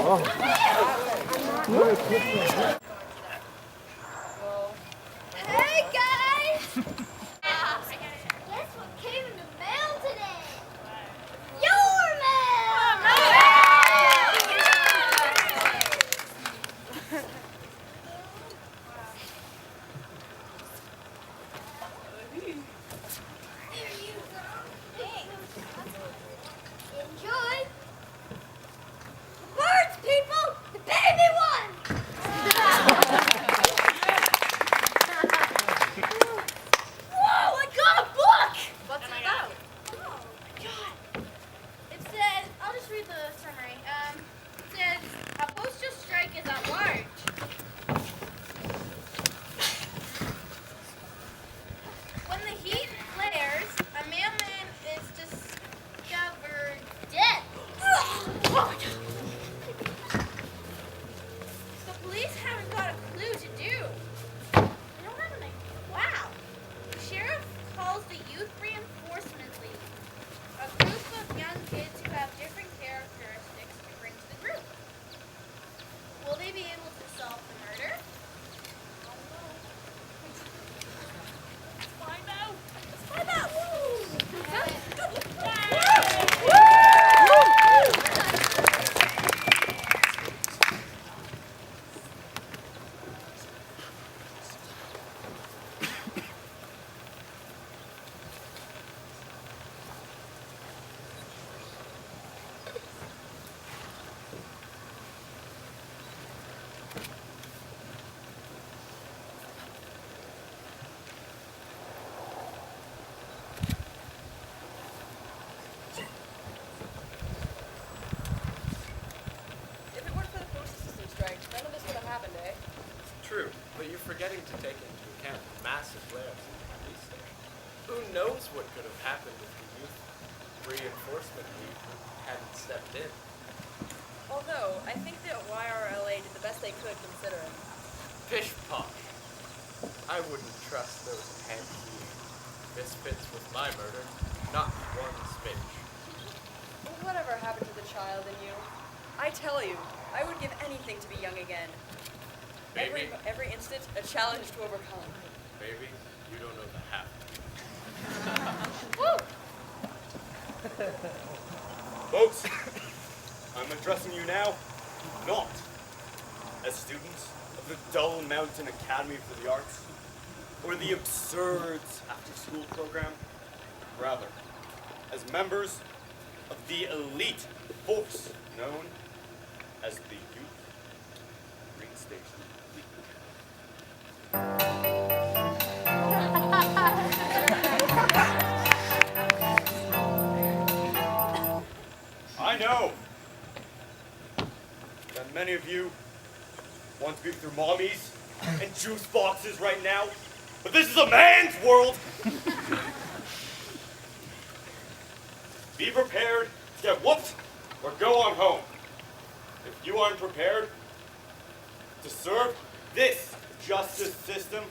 Hey guys! Guess what came in the mail today? Your mail! Here you go. Thanks. Enjoy. Birds, people! The baby one! Whoa, I got a book! What's it about? Oh, God. It says, I'll just read the summary. It says, a postal strike is at large. When the heat flares, a mailman is discovered dead. The police haven't got a clue to do. They don't have an idea. Wow. The sheriff calls the Youth Reinforcement League, a group of young kids who have different characteristics to bring to the group. Will they be able to solve the murder? I don't know. Let's find out. Let's find out. If it weren't for the postal system strike, none of this would have happened, eh? True, but you're forgetting to take into account the massive layoffs in the police station. Who knows what could have happened if the Youth Reinforcement League hadn't stepped in? Although, I think the YRLA did the best they could considering. Pish posh. I wouldn't trust those hanky misfits with my murder. Not one smidge. Well, whatever happened to the child in you? I tell you, I would give anything to be young again. Baby, Every instant, a challenge to overcome. baby, you don't know the half. Woo! Folks, I'm addressing you now not as students of the Dull Mountain Academy for the Arts or the Absurds after-school program. Rather, as members of the elite force known as the Youth Station League. I know that many of you want to be with your mommies and juice boxes right now, but this is a man's world. Be prepared to get whooped or go on home. If you aren't prepared to serve this justice system,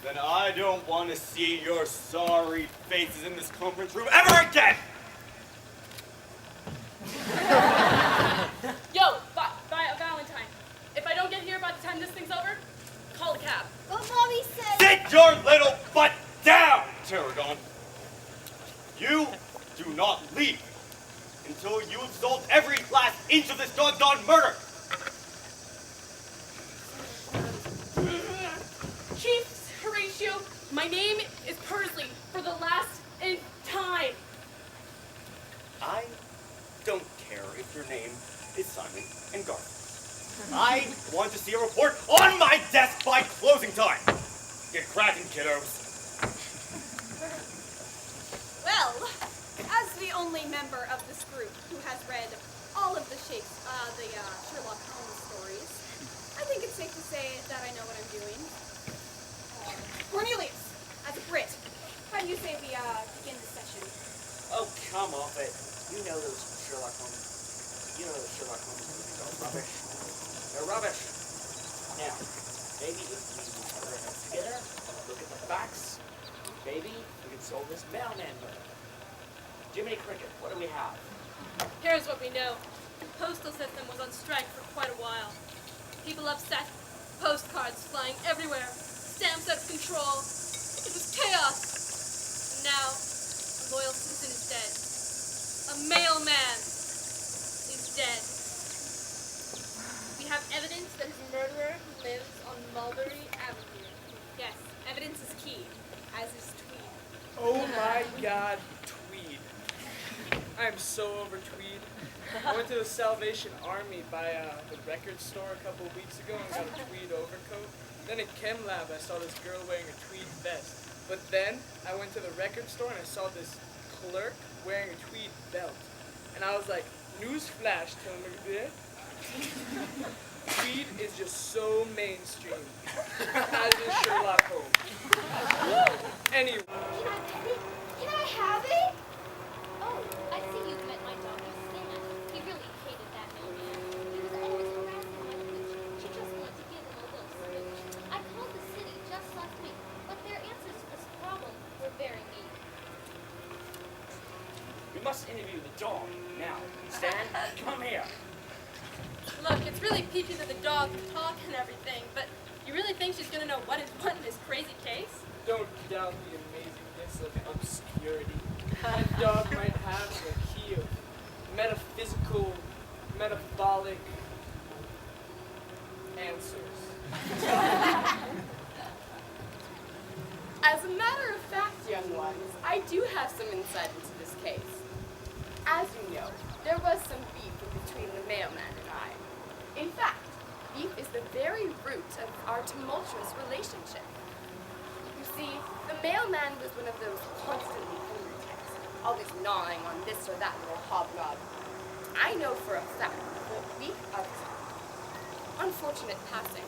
then I don't want to see your sorry faces in this conference room ever again! Yo, Valentine. If I don't get here by the time this thing's over, call a cab. But Mommy said... Sit your little butt down, Pterodon! You do not leave until you have solved every last inch of this doggone murder! Chief Horatio, my name is Pursley for the last time. I don't care if your name is Simon and Garth. I want to see a report on my desk by closing time. Get cracking, kiddos. Well, as the only member of this group who has read all of the Sherlock Holmes stories, I think it's safe to say that I know what I'm doing. Cornelius, as a Brit, how do you say we begin this session? Oh, come off it. You know those Sherlock Holmes. You know those Sherlock Holmes movies are rubbish. They're rubbish. Now, maybe if we put our heads together, look at the facts, maybe we can solve this mailman murder. Jiminy Cricket, what do we have? Here's what we know. The postal system was on strike for quite a while. People upset, postcards flying everywhere, stamps out of control. It was chaos. And now, a loyal citizen is dead. A mailman is dead. We have evidence that his murderer lives on Mulberry Avenue. Yes, evidence is key, as is Tweed. Oh my god, Tweed. I am so over Tweed. I went to the Salvation Army by the record store a couple of weeks ago and got a tweed overcoat. Then at Chem Lab I saw this girl wearing a tweed vest. But then I went to the record store and I saw this clerk wearing a tweed belt. And I was like, newsflash, Tilmer. Tweed is just so mainstream. As is Sherlock Holmes. Anyway. Can I have it? Oh, I see you've met my daughter, Stan. He really hated that mailman. He was always harassing my pooch. She just wanted to give him a little smooch. I called the city just last week, but their answers to this problem were very mean. We must interview the dog now. Stan, come here. Look, it's really peachy that the dog can talk and everything, but you really think she's gonna know what is what in this crazy case? Don't doubt the amazingness of obscurity. That dog might have the key of metaphysical, metabolic answers. As a matter of fact, young ones, I do have some insight into this case. As you know, there was some beef between the mailman and I. In fact, beef is the very root of our tumultuous relationship. You see, the mailman was one of those constantly hungry types, always gnawing on this or that little hobnob. I know for a fact that week of unfortunate passing,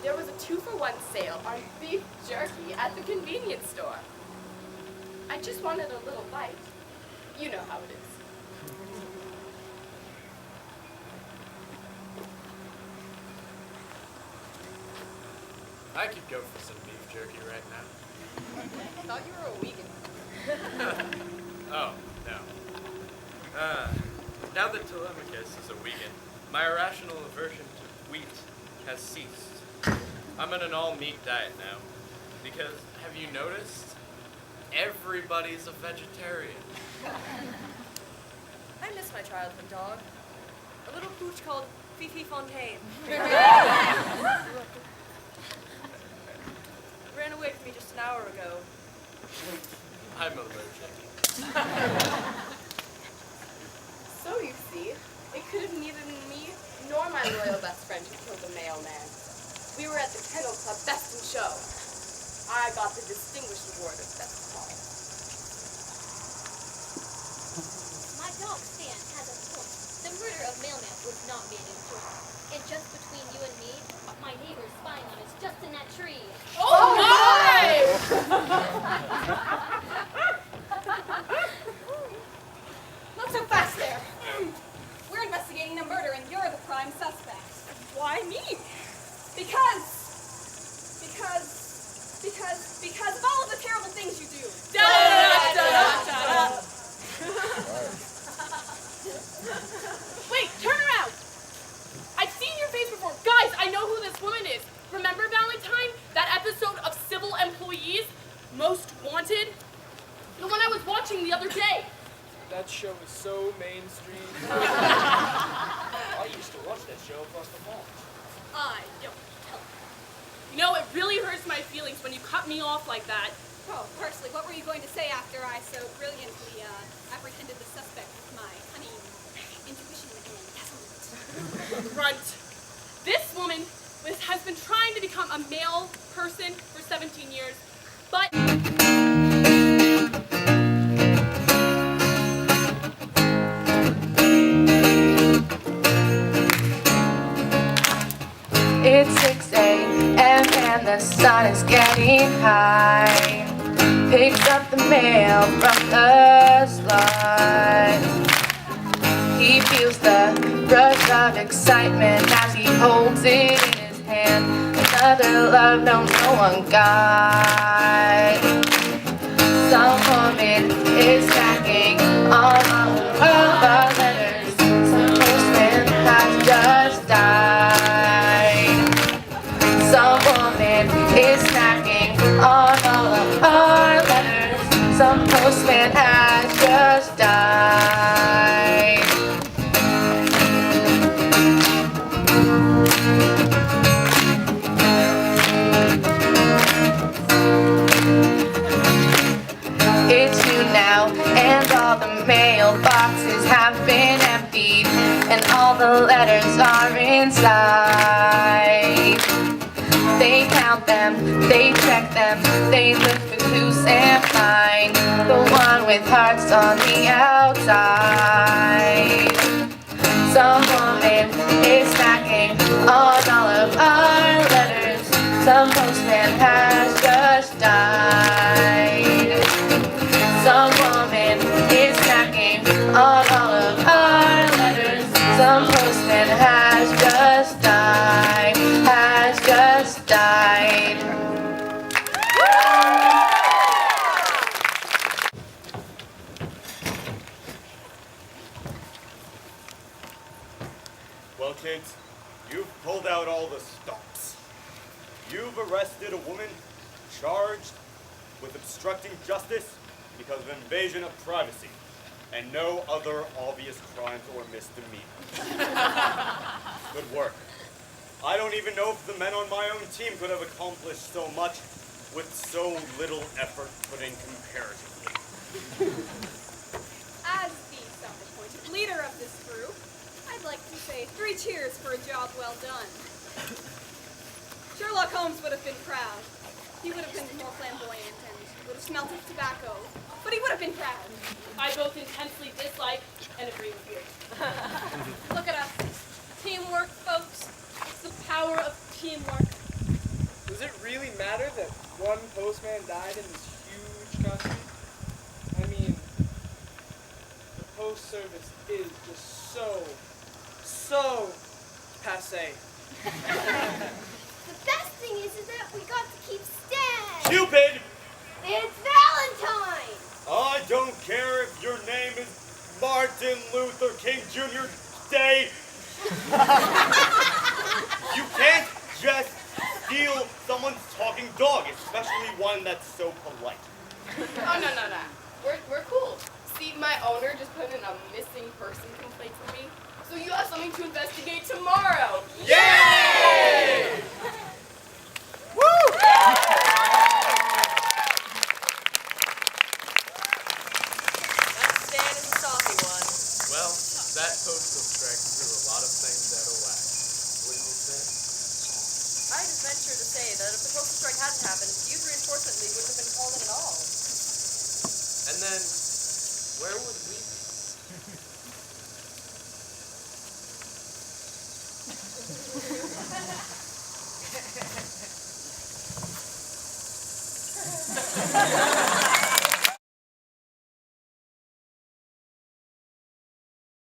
there was a 2-for-1 sale on beef jerky at the convenience store. I just wanted a little bite. You know how it is. I could go for some beef jerky right now. I thought you were a vegan. Oh, no. Now that Telemachus is a vegan, my irrational aversion to wheat has ceased. I'm on an all-meat diet now. Because, have you noticed? Everybody's a vegetarian. I miss my childhood dog. A little pooch called Fifi Fontaine. Ran away from me just an hour ago. I'm allergic. So you see, it could have neither me nor my loyal best friend who killed the mailman. We were at the Kennel Club Best in Show. I got the distinguished award of best call. My dog, Stan, has a point. The murder of mailman was not made in court. And just between you and me, my neighbor's spying on us just in that tree. Oh my! Not so fast there. We're investigating a murder and you're the prime suspect. Why me? Because of all of the terrible things you do. Wait, turn around! I've seen your face before. Guys, I know who this woman is. Remember Valentine? That episode of Civil Employees? Most Wanted? The one I was watching the other day. That show is so mainstream. I used to watch that show across the mall. I don't tell you. You know, it really hurts my feelings when you cut me off like that. Oh, Parsley, what were you going to say after I so brilliantly apprehended the suspect with my cunning intuition and dazzlement? Grunt. This woman has been trying to become a male person for 17 years, but... It's 6 a.m. and the sun is getting high. Picks up the mail from the slide. He feels the rush of excitement as he holds it in his hand. Another love no one got. Some woman is stacking all of her letters. Some the letters are inside. They count them, they check them, they look for clues and find the one with hearts on the outside. Some woman is snacking on all of our letters. Some postman has just died. Some woman is snacking on all of our letters. Some postman has just died, has just died. Well, kids, you've pulled out all the stops. You've arrested a woman charged with obstructing justice because of invasion of privacy and no other obvious crimes or misdemeanors. Good work. I don't even know if the men on my own team could have accomplished so much with so little effort put in comparatively. As the self-appointed leader of this group, I'd like to say 3 cheers for a job well done. Sherlock Holmes would have been proud. He would have been more flamboyant and would have smelt of tobacco, but he would have been proud. I both intensely dislike and agree with you. Look at us. Teamwork, folks. It's the power of teamwork. Does it really matter that one postman died in this huge country? I mean, the post service is just so passe. The best thing is that we got to keep Stan. Cupid! It's Valentine. I don't care if your name is Martin Luther King Jr. Day. You can't just steal someone's talking dog, especially one that's so polite. Oh, no. We're cool. See, my owner just put in a missing person complaint for me, so you have something to investigate tomorrow. Yay! That Stan is a saucy one. Well, that postal strike threw a lot of things out of whack. Wouldn't you say? I'd venture to say that if the postal strike hadn't happened, youth reinforcement league wouldn't have been called in at all. And then, where would we be?